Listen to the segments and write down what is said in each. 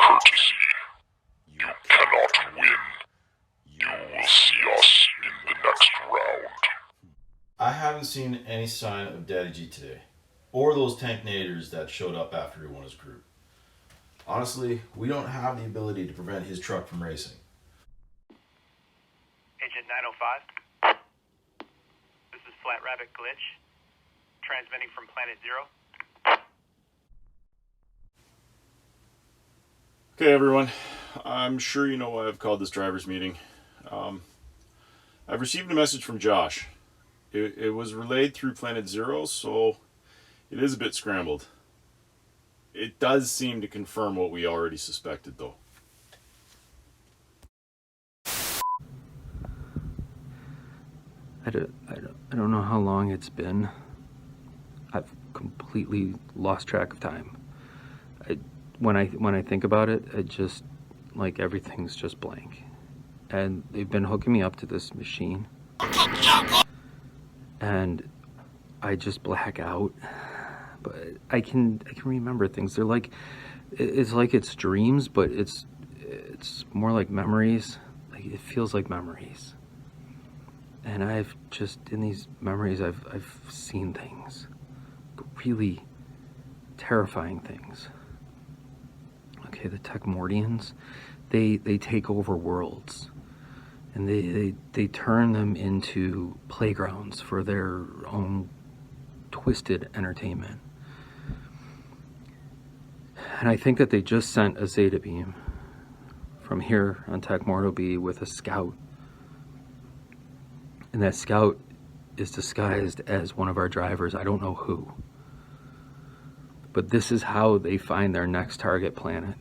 courtesy. You cannot win. You will see us in the next round. I haven't seen any sign of Daddy G today, or those tanknators that showed up after he won his group. Honestly, we don't have the ability to prevent his truck from racing. Agent 905. This is Flat Rabbit Glitch, transmitting from Planet Zero. Okay, everyone. I'm sure you know why I've called this driver's meeting. I've received a message from Josh. It was relayed through Planet Zero, so it is a bit scrambled. It does seem to confirm what we already suspected, though. I don't know how long it's been. I've completely lost track of time. When I think about it, it just, like, everything's just blank. And they've been hooking me up to this machine. And I just black out. But I can remember things. They're like, it's like it's dreams, but it's more like memories. Like, it feels like memories. And I've just, in these memories, I've seen things, really terrifying things. Okay, the Tekmortians, they take over worlds, and they turn them into playgrounds for their own twisted entertainment. And I think that they just sent a Zeta beam from here on Tekmorto B with a scout. And that scout is disguised as one of our drivers. I don't know who. But this is how they find their next target planet.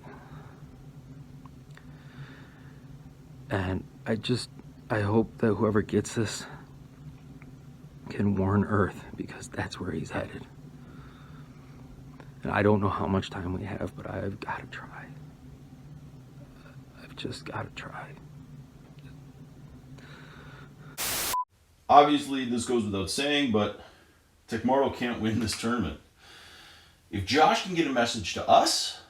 And I hope that whoever gets this can warn Earth, because that's where he's headed. And I don't know how much time we have, but I've got to try. I've just got to try. Obviously, this goes without saying, but Tekmorto can't win this tournament. If Josh can get a message to us,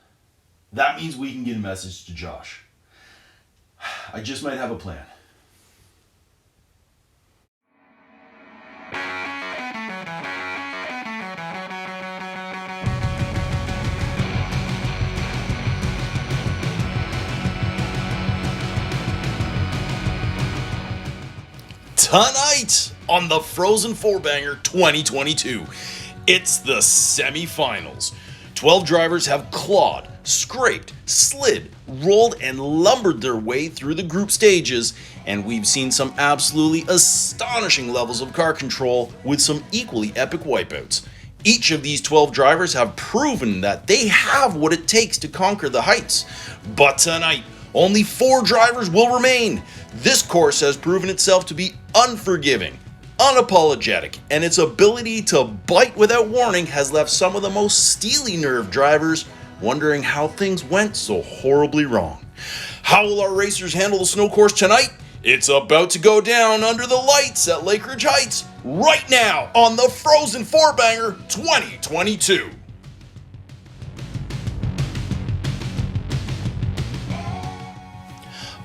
that means we can get a message to Josh. I just might have a plan. Tonight on the Frozen4Banger 2022, it's the semifinals. 12 drivers have clawed, scraped, slid, rolled, and lumbered their way through the group stages, and we've seen some absolutely astonishing levels of car control with some equally epic wipeouts. Each of these 12 drivers have proven that they have what it takes to conquer the heights. But tonight, only 4 drivers will remain. This course has proven itself to be unforgiving, unapologetic, and its ability to bite without warning has left some of the most steely-nerved drivers wondering how things went so horribly wrong. How will our racers handle the snow course tonight? It's about to go down under the lights at Lake Ridge Heights right now on the Frozen4Banger 2022.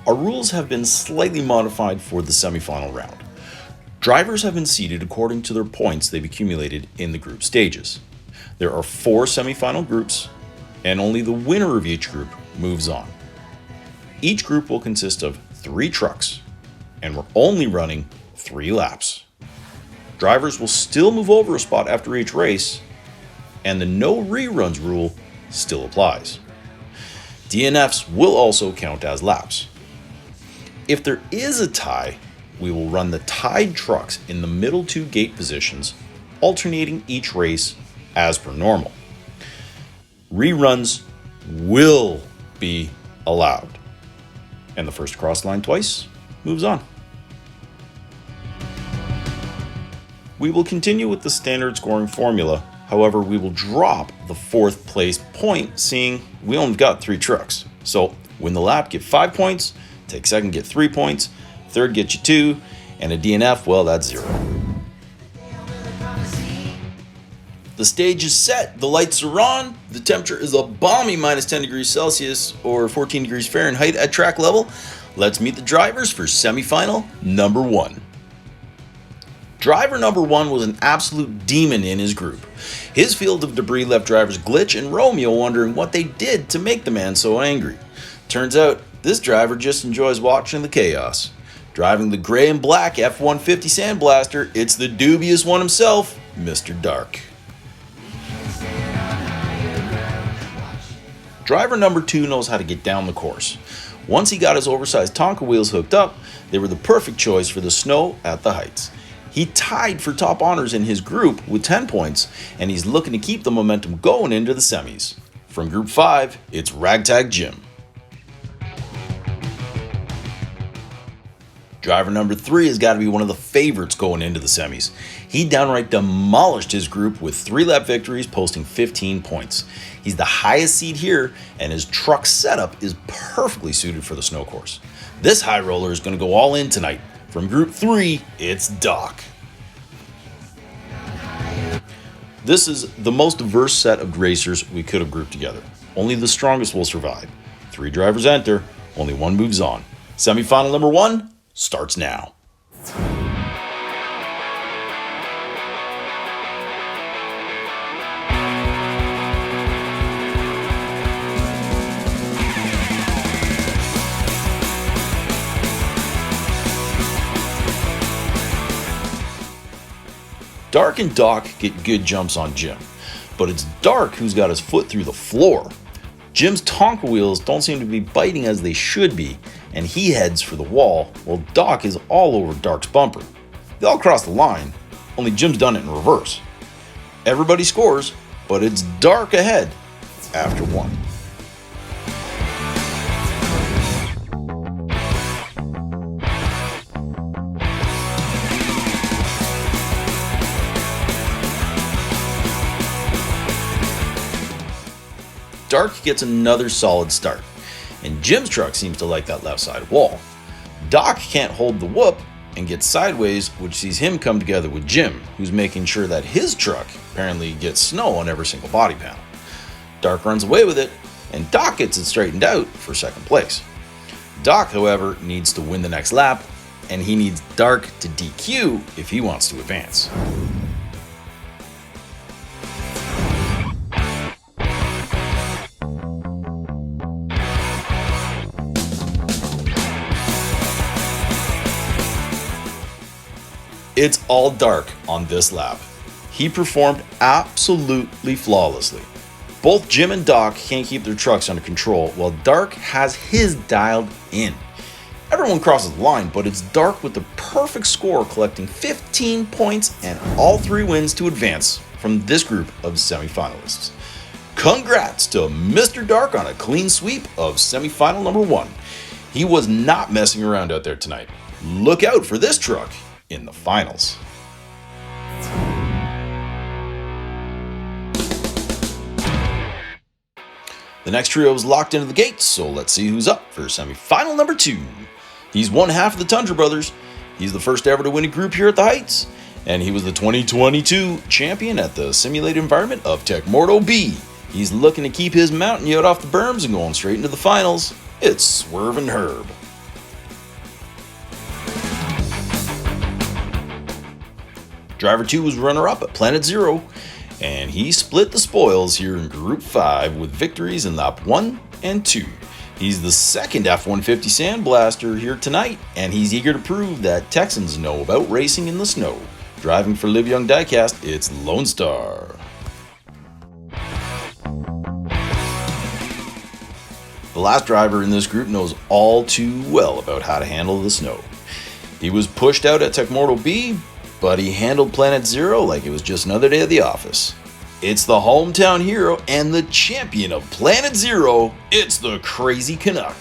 Our rules have been slightly modified for the semifinal round. Drivers have been seeded according to their points they've accumulated in the group stages. There are 4 semifinal groups, and only the winner of each group moves on. Each group will consist of 3 trucks, and we're only running 3 laps. Drivers will still move over a spot after each race, and the no reruns rule still applies. DNFs will also count as laps. If there is a tie, we will run the tied trucks in the middle 2 gate positions, alternating each race as per normal. Reruns will be allowed, and the first to cross the line twice moves on. We will continue with the standard scoring formula. However, we will drop the 4th place point, seeing we only got 3 trucks. So win the lap, get 5 points, take second, get 3 points, third, get you 2, and a DNF, well, that's 0. The stage is set, the lights are on, the temperature is a balmy minus 10 degrees Celsius or 14 degrees Fahrenheit at track level. Let's meet the drivers for semifinal number 1. Driver number 1 was an absolute demon in his group. His field of debris left drivers Glitch and Romeo wondering what they did to make the man so angry. Turns out, this driver just enjoys watching the chaos. Driving the gray and black F-150 Sandblaster, it's the dubious one himself, Mr. Dark. Driver number 2 knows how to get down the course. Once he got his oversized Tonka wheels hooked up, they were the perfect choice for the snow at the heights. He tied for top honors in his group with 10 points, and he's looking to keep the momentum going into the semis. From Group 5, it's Ragtag Jim. Driver number 3 has got to be one of the favorites going into the semis. He downright demolished his group with 3-lap victories, posting 15 points. He's the highest seed here, and his truck setup is perfectly suited for the snow course. This high roller is going to go all in tonight. From Group 3, it's Doc. This is the most diverse set of racers we could have grouped together. Only the strongest will survive. 3 drivers enter, only 1 moves on. Semifinal number 1 starts now. Dark and Doc get good jumps on Jim, but it's Dark who's got his foot through the floor. Jim's Tonka wheels don't seem to be biting as they should be, and he heads for the wall, while Doc is all over Dark's bumper. They all cross the line, only Jim's done it in reverse. Everybody scores, but it's Dark ahead after 1. Dark gets another solid start, and Jim's truck seems to like that left side wall. Doc can't hold the whoop and gets sideways, which sees him come together with Jim, who's making sure that his truck apparently gets snow on every single body panel. Dark runs away with it, and Doc gets it straightened out for second place. Doc, however, needs to win the next lap, and he needs Dark to DQ if he wants to advance. It's all Dark on this lap. He performed absolutely flawlessly. Both Jim and Doc can't keep their trucks under control, while Dark has his dialed in. Everyone crosses the line, but it's Dark with the perfect score, collecting 15 points and all 3 wins to advance from this group of semifinalists. Congrats to Mr. Dark on a clean sweep of semifinal number 1. He was not messing around out there tonight. Look out for this truck in the finals. The next trio is locked into the gates, so let's see who's up for semifinal number 2. He's one half of the Tundra Brothers. He's the first ever to win a group here at the Heights, and he was the 2022 champion at the simulated environment of Tekmorto B. He's looking to keep his mountain yacht off the berms and going straight into the finals. It's Swervin' Herb. Driver 2 was runner-up at Planet Zero, and he split the spoils here in Group 5 with victories in lap 1 and 2. He's the second F-150 Sandblaster here tonight, and he's eager to prove that Texans know about racing in the snow. Driving for Live Young Diecast, it's Lone Star. The last driver in this group knows all too well about how to handle the snow. He was pushed out at Tekmorto B, but he handled Planet Zero like it was just another day at the office. It's the hometown hero and the champion of Planet Zero, it's the Crazy Canuck.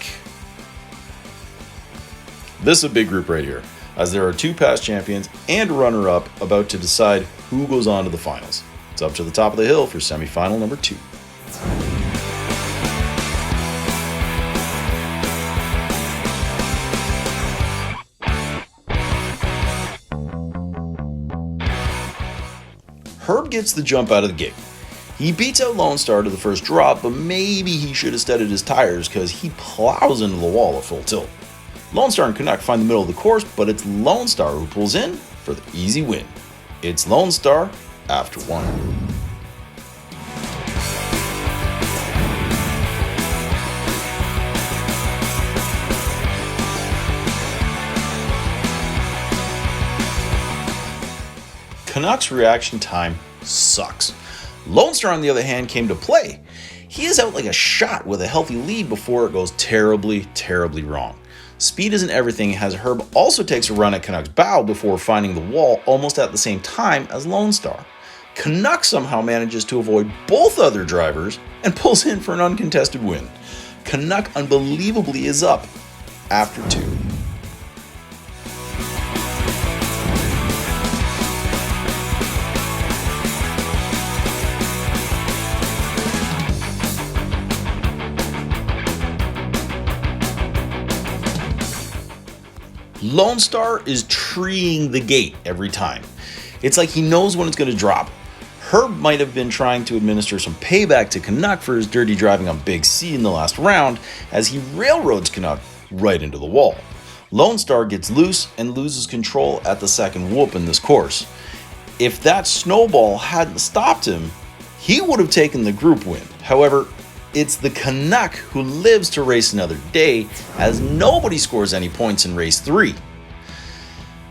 This is a big group right here, as there are 2 past champions and a runner-up about to decide who goes on to the finals. It's up to the top of the hill for semifinal number 2. Herb gets the jump out of the gate. He beats out Lone Star to the first drop, but maybe he should have studded his tires because he plows into the wall at full tilt. Lone Star and Canuck find the middle of the course, but it's Lone Star who pulls in for the easy win. It's Lone Star after one. Canuck's reaction time sucks. Lone Star, on the other hand, came to play. He is out like a shot with a healthy lead before it goes terribly, terribly wrong. Speed isn't everything, as Herb also takes a run at Canuck's bow before finding the wall almost at the same time as Lone Star. Canuck somehow manages to avoid both other drivers and pulls in for an uncontested win. Canuck unbelievably is up after two. Lone Star is treeing the gate every time. It's like he knows when it's going to drop. Herb might have been trying to administer some payback to Canuck for his dirty driving on Big C in the last round, as he railroads Canuck right into the wall. Lone Star gets loose and loses control at the second whoop in this course. If that snowball hadn't stopped him, he would have taken the group win. However, it's the Canuck who lives to race another day, as nobody scores any points in race 3.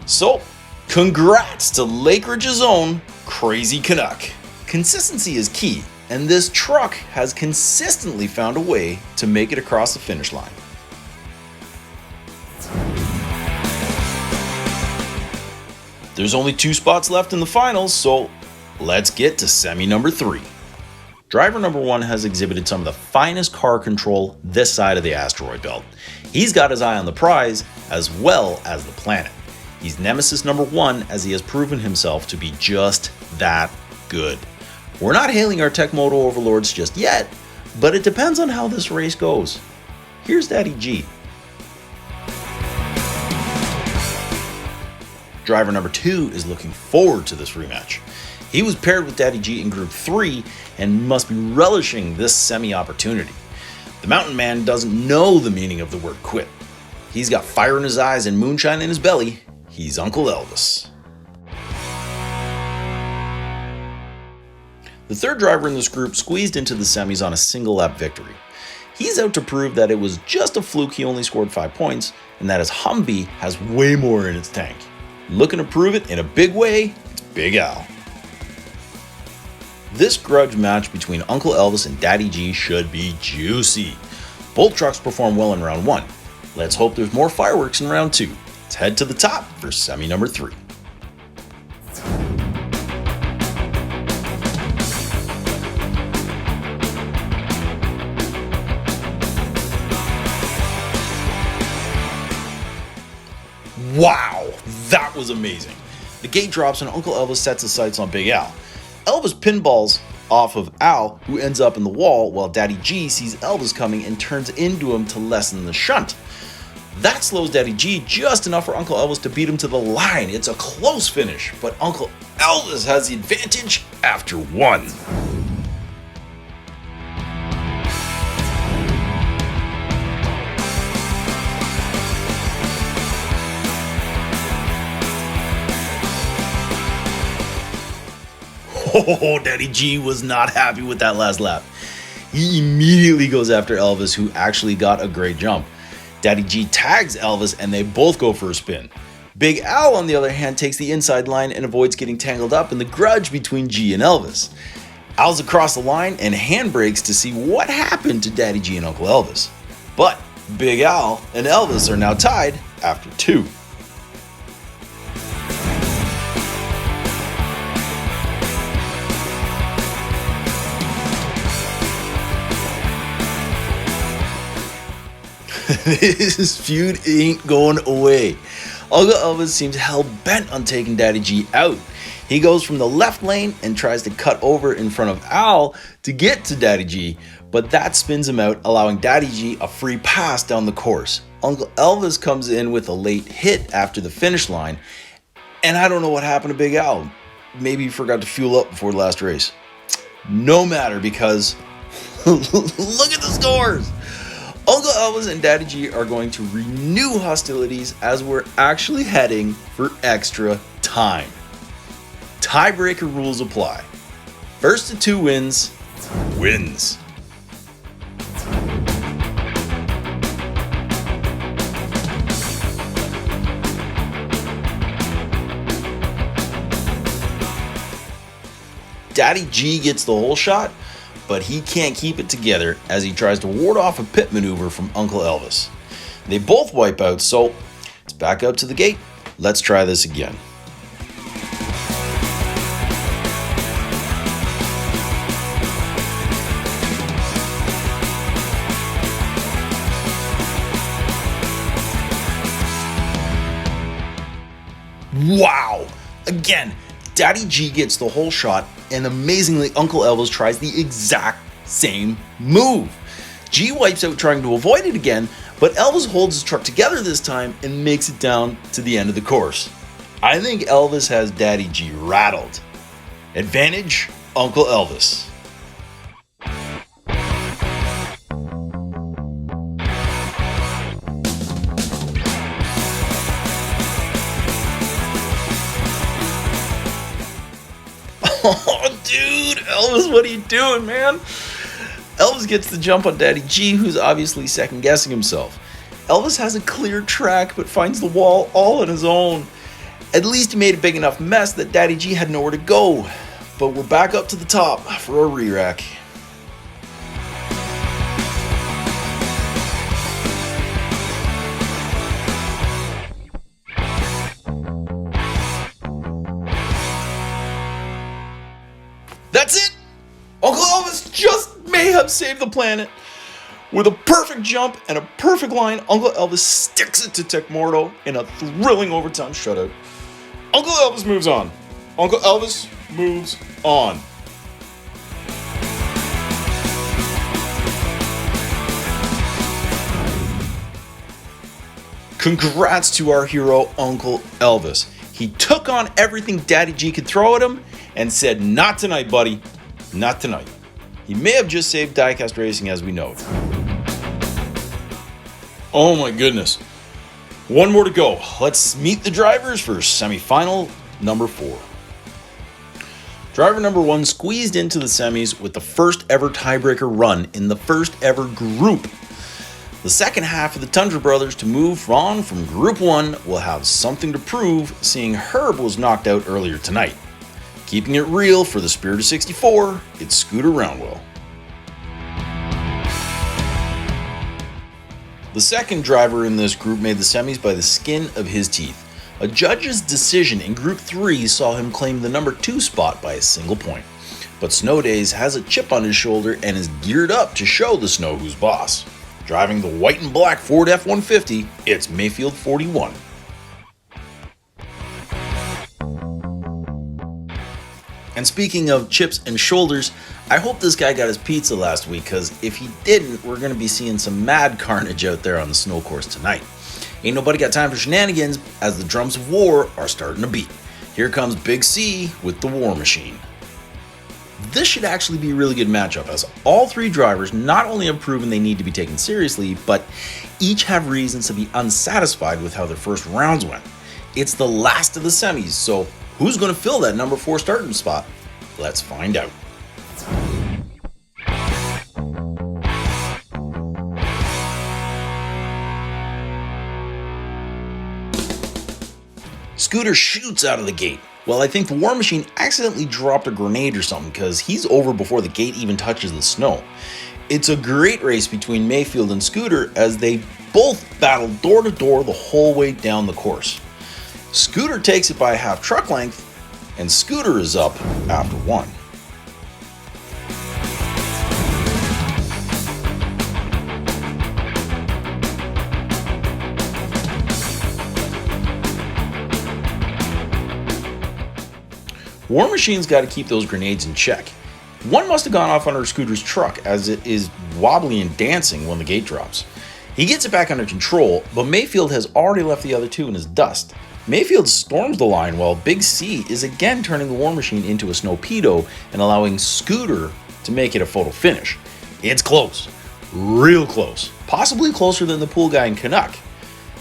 So, congrats to Lake Ridge's own Crazy Canuck. Consistency is key, and this truck has consistently found a way to make it across the finish line. There's only 2 spots left in the finals, so let's get to semi number 3. Driver number 1 has exhibited some of the finest car control this side of the asteroid belt. He's got his eye on the prize as well as the planet. He's Nemesis number 1, as he has proven himself to be just that good. We're not hailing our Tekmorto overlords just yet, but it depends on how this race goes. Here's Daddy G. Driver number 2 is looking forward to this rematch. He was paired with Daddy G in Group 3 and must be relishing this semi-opportunity. The mountain man doesn't know the meaning of the word quit. He's got fire in his eyes and moonshine in his belly. He's Uncle Elvis. The third driver in this group squeezed into the semis on a single lap victory. He's out to prove that it was just a fluke he only scored 5 points, and that his Humvee has way more in its tank. Looking to prove it in a big way, it's Big Al. This grudge match between Uncle Elvis and Daddy G should be juicy. Both trucks perform well in round 1. Let's hope there's more fireworks in round 2. Let's head to the top for semi number 3. Wow, that was amazing. The gate drops and Uncle Elvis sets his sights on Big Al. Elvis pinballs off of Al, who ends up in the wall, while Daddy G sees Elvis coming and turns into him to lessen the shunt. That slows Daddy G just enough for Uncle Elvis to beat him to the line. It's a close finish, but Uncle Elvis has the advantage after 1. Oh, Daddy G was not happy with that last lap. He immediately goes after Elvis, who actually got a great jump. Daddy G tags Elvis and they both go for a spin. Big Al, on the other hand, takes the inside line and avoids getting tangled up in the grudge between G and Elvis. Al's across the line and handbrakes to see what happened to Daddy G and Uncle Elvis. But Big Al and Elvis are now tied after 2. This feud ain't going away. Uncle Elvis seems hell-bent on taking Daddy G out. He goes from the left lane and tries to cut over in front of Al to get to Daddy G, but that spins him out, allowing Daddy G a free pass down the course. Uncle Elvis comes in with a late hit after the finish line, and I don't know what happened to Big Al. maybe he forgot to fuel up before the last race. No matter, because look at the scores. Uncle Elvis and Daddy G are going to renew hostilities as we're actually heading for extra time. Tiebreaker rules apply. First to 2 wins. Daddy G gets the whole shot, but he can't keep it together as he tries to ward off a pit maneuver from Uncle Elvis. They both wipe out, so it's back up to the gate. Let's try this again. Wow! Again, Daddy G gets the whole shot, and amazingly, Uncle Elvis tries the exact same move. G wipes out trying to avoid it again, but Elvis holds his truck together this time and makes it down to the end of the course. I think Elvis has Daddy G rattled. Advantage, Uncle Elvis. Oh, dude, Elvis, what are you doing, man? Elvis gets the jump on Daddy G, who's obviously second guessing himself. Elvis has a clear track, but finds the wall all on his own. At least he made a big enough mess that Daddy G had nowhere to go. But we're back up to the top for a re-rack. That's it! Uncle Elvis just may have saved the planet. With a perfect jump and a perfect line, Uncle Elvis sticks it to Tekmorto in a thrilling overtime shutout. Uncle Elvis moves on. Uncle Elvis moves on. Congrats to our hero, Uncle Elvis. He took on everything Daddy G could throw at him and said, "Not tonight, buddy. Not tonight." He may have just saved diecast racing as we know it. Oh my goodness. One more to go. Let's meet the drivers for semifinal number 4. Driver number 1 squeezed into the semis with the first ever tiebreaker run in the first ever group. The second half of the Tundra brothers to move on from Group 1 will have something to prove, seeing Herb was knocked out earlier tonight. Keeping it real for the Spirit of 64, it's Scooter Roundwell. The second driver in this group made the semis by the skin of his teeth. A judge's decision in Group 3 saw him claim the number 2 spot by a single point. But Snow Days has a chip on his shoulder and is geared up to show the Snow who's boss. Driving the white and black Ford F-150, it's Mayfield 41. And speaking of chips and shoulders, I hope this guy got his pizza last week, because if he didn't, we're going to be seeing some mad carnage out there on the snow course tonight. Ain't nobody got time for shenanigans, as the drums of war are starting to beat. Here comes Big C with the War Machine. This should actually be a really good matchup, as all 3 drivers not only have proven they need to be taken seriously, but each have reasons to be unsatisfied with how their first rounds went. It's the last of the semis, so who's going to fill that number 4 starting spot? Let's find out. Scooter shoots out of the gate. Well, I think the War Machine accidentally dropped a grenade or something, because he's over before the gate even touches the snow. It's a great race between Mayfield and Scooter as they both battle door to door the whole way down the course. Scooter takes it by a half truck length, and Scooter is up after 1. War Machine's got to keep those grenades in check. One must have gone off under Scooter's truck, as it is wobbly and dancing when the gate drops. He gets it back under control, but Mayfield has already left the other 2 in his dust. Mayfield storms the line while Big C is again turning the War Machine into a Snowpedo and allowing Scooter to make it a photo finish. It's close, real close, possibly closer than the Pool Guy and Canuck.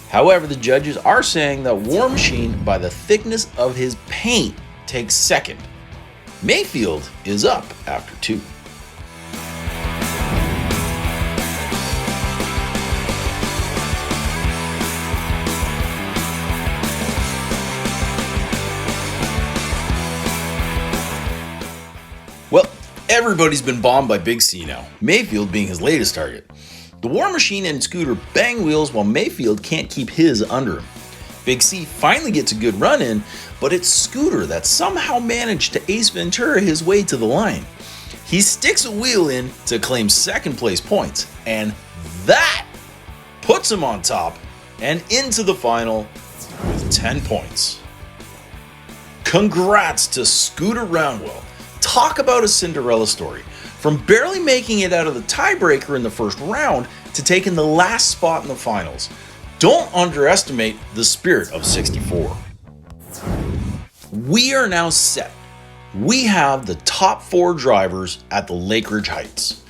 However, the judges are saying that War Machine, by the thickness of his paint, takes second. Mayfield is up after 2. Well, everybody's been bombed by Big C now, Mayfield being his latest target. The War Machine and Scooter bang wheels while Mayfield can't keep his under him. Big C finally gets a good run in, but it's Scooter that somehow managed to Ace Ventura his way to the line. He sticks a wheel in to claim second place points, and that puts him on top and into the final with 10 points. Congrats to Scooter Roundwell. Talk about a Cinderella story. From barely making it out of the tiebreaker in the first round to taking the last spot in the finals. Don't underestimate the spirit of 64. We are now set. We have the top 4 drivers at the Lake Ridge Heights.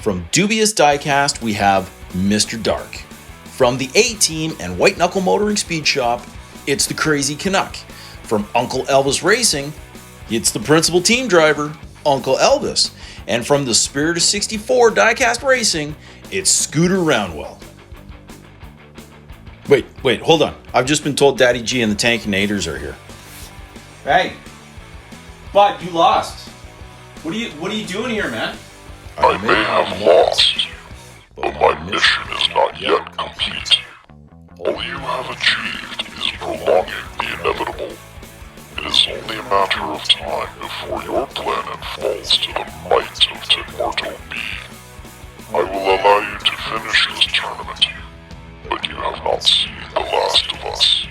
From Dubious Diecast, we have Mr. Dark. From the A-Team and White Knuckle Motoring Speed Shop, it's the Crazy Canuck. From Uncle Elvis Racing, it's the principal team driver, Uncle Elvis. And from the Spirit of 64 Diecast Racing, it's Scooter Roundwell. Wait, hold on. I've just been told Daddy G and the Tankinators are here. Hey, Bud, you lost. What are you doing here, man? I may have lost, but my mission is not yet complete. All you have achieved is prolonging the inevitable. It is only a matter of time before your planet falls to the might of Tekmorto B. I will allow you to finish this tournament, but you have not seen the last of us.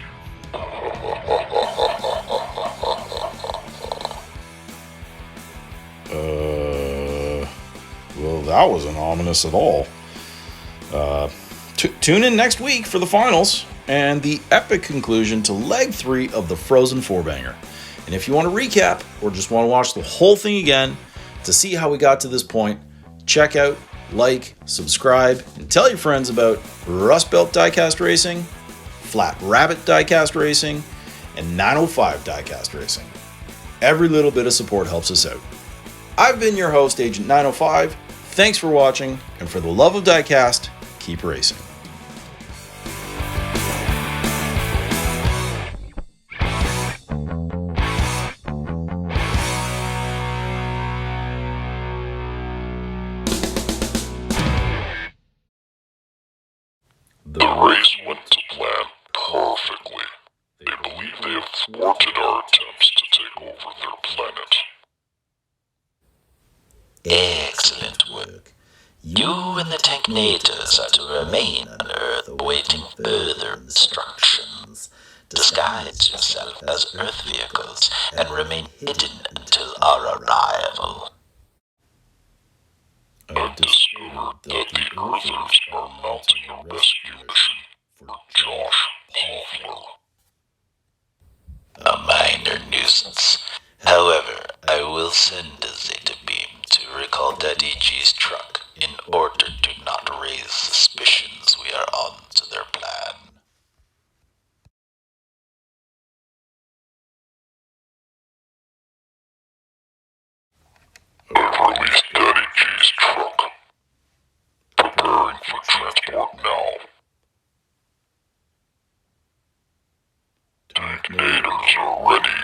Well, that wasn't ominous at all. Tune in next week for the finals and the epic conclusion to leg 3 of the Frozen4Banger. And if you want to recap or just want to watch the whole thing again to see how we got to this point, check out, like, subscribe, and tell your friends about Rust Belt Diecast Racing, Flat Rabbit Diecast Racing, and 905 Diecast Racing. Every little bit of support helps us out. I've been your host, Agent 905. Thanks for watching, and for the love of diecast, keep racing. The race went to plan perfectly. They believe they have thwarted our attempts to take over their planet. Excellent work. You and the Teknators are to remain on Earth awaiting further instructions. Disguise yourself as Earth vehicles and remain hidden until our arrival. I've discovered that the Earthers are mounting a rescue mission for Josh Poffler. A minor nuisance. However, I will send a Zeta beam to recall Daddy G's truck in order to not raise suspicions we are on to their plan. I've released Daddy G's truck. Preparing for transport now. Tankinators are ready